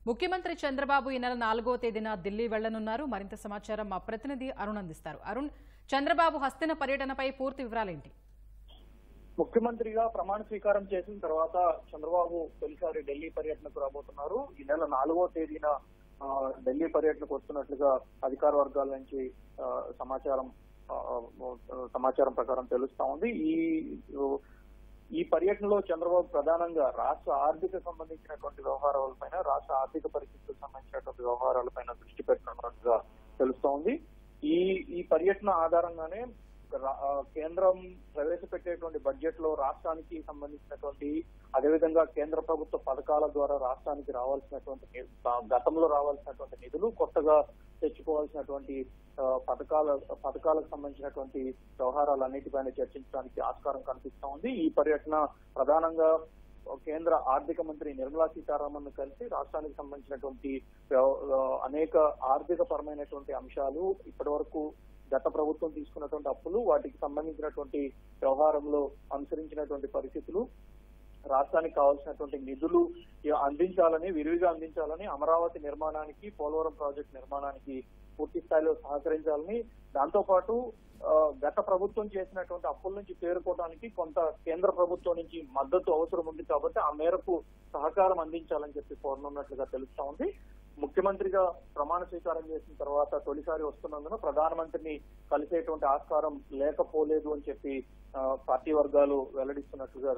ముఖ్యమంత్రి చంద్రబాబు ఈ నెల 4వ తేదీన ఢిల్లీ వెళ్లనున్నారు. మరింత సమాచారం మా ప్రతినిధి అరుణ్ అందిస్తారు. అరుణ్, చంద్రబాబు హస్తిన పర్యటనపై పూర్తి వివరాలేంటి? ముఖ్యమంత్రిగా ప్రమాణ స్వీకారం చేసిన తర్వాత చంద్రబాబు తొలిసారి ఢిల్లీ పర్యటనకు రాబోతున్నారు. ఈ నెల 4వ తేదీన ఢిల్లీ పర్యటనకు వస్తున్నట్లుగా అధికార వర్గాల నుంచి సమాచారం ప్రకారం తెలుస్తా ఉంది. ఈ పర్యటనలో చంద్రబాబు ప్రధానంగా రాష్ట్ర ఆర్థిక సంబంధించినటువంటి వ్యవహారాలపైన, రాష్ట్ర ఆర్థిక పరిస్థితులకు సంబంధించినటువంటి వ్యవహారాలపైన దృష్టి పెట్టినట్టుగా తెలుస్తా ఉంది. ఈ పర్యటన ఆధారంగానే కేంద్రం ప్రవేశపెట్టేటువంటి బడ్జెట్ లో రాష్ట్రానికి సంబంధించినటువంటి, అదేవిధంగా కేంద్ర ప్రభుత్వ పథకాల ద్వారా రాష్ట్రానికి రావాల్సినటువంటి, గతంలో రావాల్సినటువంటి నిధులు, కొత్తగా తెచ్చుకోవాల్సినటువంటి పథకాలకు సంబంధించినటువంటి వ్యవహారాలన్నిటిపైన చర్చించడానికి ఆస్కారం కనిపిస్తా ఉంది. ఈ పర్యటన ప్రధానంగా కేంద్ర ఆర్థిక మంత్రి నిర్మలా సీతారామన్ కలిసి రాష్ట్రానికి సంబంధించినటువంటి అనేక ఆర్థిక పరమైనటువంటి అంశాలు, ఇప్పటి వరకు గత ప్రభుత్వం తీసుకున్నటువంటి అప్పులు, వాటికి సంబంధించినటువంటి వ్యవహారంలో అనుసరించినటువంటి పరిస్థితులు, రాష్ట్రానికి కావాల్సినటువంటి నిధులు అందించాలని, విరివిగా అందించాలని, అమరావతి నిర్మాణానికి, పోలవరం ప్రాజెక్టు నిర్మాణానికి పూర్తి స్థాయిలో సహకరించాలని, దాంతో పాటు గత ప్రభుత్వం చేసినటువంటి అప్పుల నుంచి తేరుకోవడానికి కొంత కేంద్ర ప్రభుత్వం నుంచి మద్దతు అవసరం ఉంది కాబట్టి ఆ మేరకు సహకారం అందించాలని చెప్పి కోరనున్నట్లుగా తెలుస్తా ఉంది. ముఖ్యమంత్రిగా ప్రమాణ స్వీకారం చేసిన తర్వాత తొలిసారి వస్తున్నందున ప్రధానమంత్రిని కలిసేటువంటి ఆస్కారం లేకపోలేదు అని చెప్పి పార్టీ వర్గాలు వెల్లడిస్తున్నట్లుగా,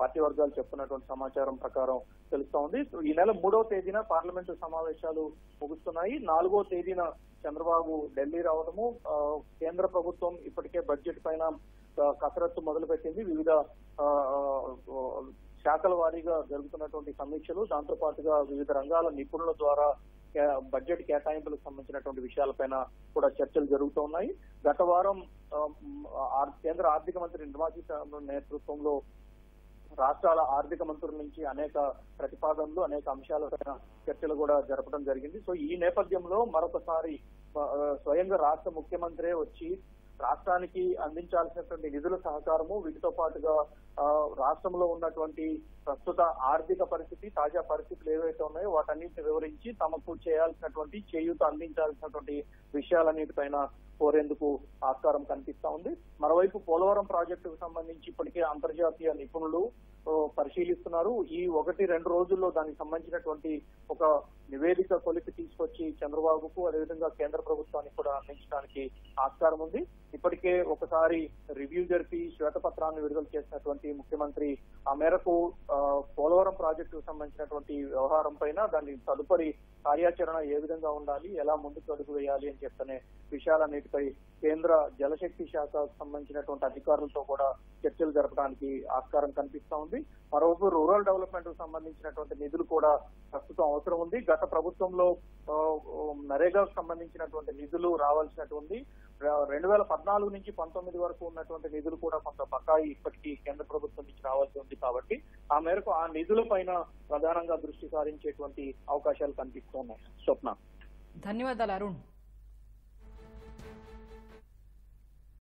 పార్టీ వర్గాలు చెప్తున్నటువంటి సమాచారం ప్రకారం తెలుస్తా ఉంది. ఈ నెల 3వ తేదీన పార్లమెంటు సమావేశాలు ముగుస్తున్నాయి. 4వ తేదీన చంద్రబాబు ఢిల్లీ రావడము, కేంద్ర ప్రభుత్వం ఇప్పటికే బడ్జెట్ పైన కసరత్తు మొదలుపెట్టింది. వివిధ శాఖల వారీగా జరుగుతున్నటువంటి సమీక్షలు, దాంతో పాటుగా వివిధ రంగాల నిపుణుల ద్వారా బడ్జెట్ కేటాయింపులకు సంబంధించినటువంటి విషయాలపైన కూడా చర్చలు జరుగుతున్నాయి. గత వారం కేంద్ర ఆర్థిక మంత్రి నిర్మలా సీతారామన్ నేతృత్వంలో రాష్ట్రాల ఆర్థిక మంత్రుల నుంచి అనేక ప్రతిపాదనలు, అనేక అంశాలపైన చర్చలు కూడా జరపడం జరిగింది. సో ఈ నేపథ్యంలో మరొకసారి స్వయంగా రాష్ట్ర ముఖ్యమంత్రే వచ్చి రాష్ట్రానికి అందించాల్సినటువంటి నిధుల సహకారము, వీటితో పాటుగా రాష్ట్రంలో ఉన్నటువంటి ప్రస్తుత ఆర్థిక పరిస్థితి, తాజా పరిస్థితులు ఏవైతే ఉన్నాయో వాటన్నిటిని వివరించి తమకు చేయాల్సినటువంటి, చేయూత అందించాల్సినటువంటి విషయాలన్నిటిపైన కోరేందుకు ఆస్కారం కనిపిస్తా ఉంది. మరోవైపు పోలవరం ప్రాజెక్టుకు సంబంధించి ఇప్పటికే అంతర్జాతీయ నిపుణులు పరిశీలిస్తున్నారు. ఈ 1-2 రోజుల్లో దానికి సంబంధించినటువంటి ఒక నివేదిక కొలిపి తీసుకొచ్చి చంద్రబాబుకు, అదేవిధంగా కేంద్ర ప్రభుత్వానికి కూడా అందించడానికి ఆస్కారం ఉంది. ఇప్పటికే ఒకసారి రివ్యూ జరిపి శ్వేతపత్రాన్ని విడుదల చేసినటువంటి ముఖ్యమంత్రి ఆ మేరకు పోలవరం ప్రాజెక్టుకు సంబంధించినటువంటి వ్యవహారం పైన, దాని తదుపరి కార్యాచరణ ఏ విధంగా ఉండాలి, ఎలా ముందుకు అడుగు వేయాలి అని చెప్పనే విషయాలన్నిటిపై కేంద్ర జలశక్తి శాఖకు సంబంధించినటువంటి అధికారులతో కూడా చర్చలు జరపడానికి ఆస్కారం కనిపిస్తా ఉంది. మరోవైపు రూరల్ డెవలప్మెంట్ కు సంబంధించినటువంటి నిధులు కూడా ప్రస్తుతం అవసరం ఉంది. గత ప్రభుత్వంలో నరేగాకు సంబంధించినటువంటి నిధులు రావాల్సినటువంటి 2014 నుంచి 19 వరకు ఉన్నటువంటి నిధులు కూడా కొంత బకాయి ఇప్పటికీ కేంద్ర ప్రభుత్వం నుంచి రావాల్సి ఉంది. కాబట్టి ఆ మేరకు ఆ నిధుల పైన ప్రధానంగా దృష్టి సారించేటువంటి అవకాశాలు కనిపిస్తున్నాయి. స్వప్న, ధన్యవాదాలు అరుణ్.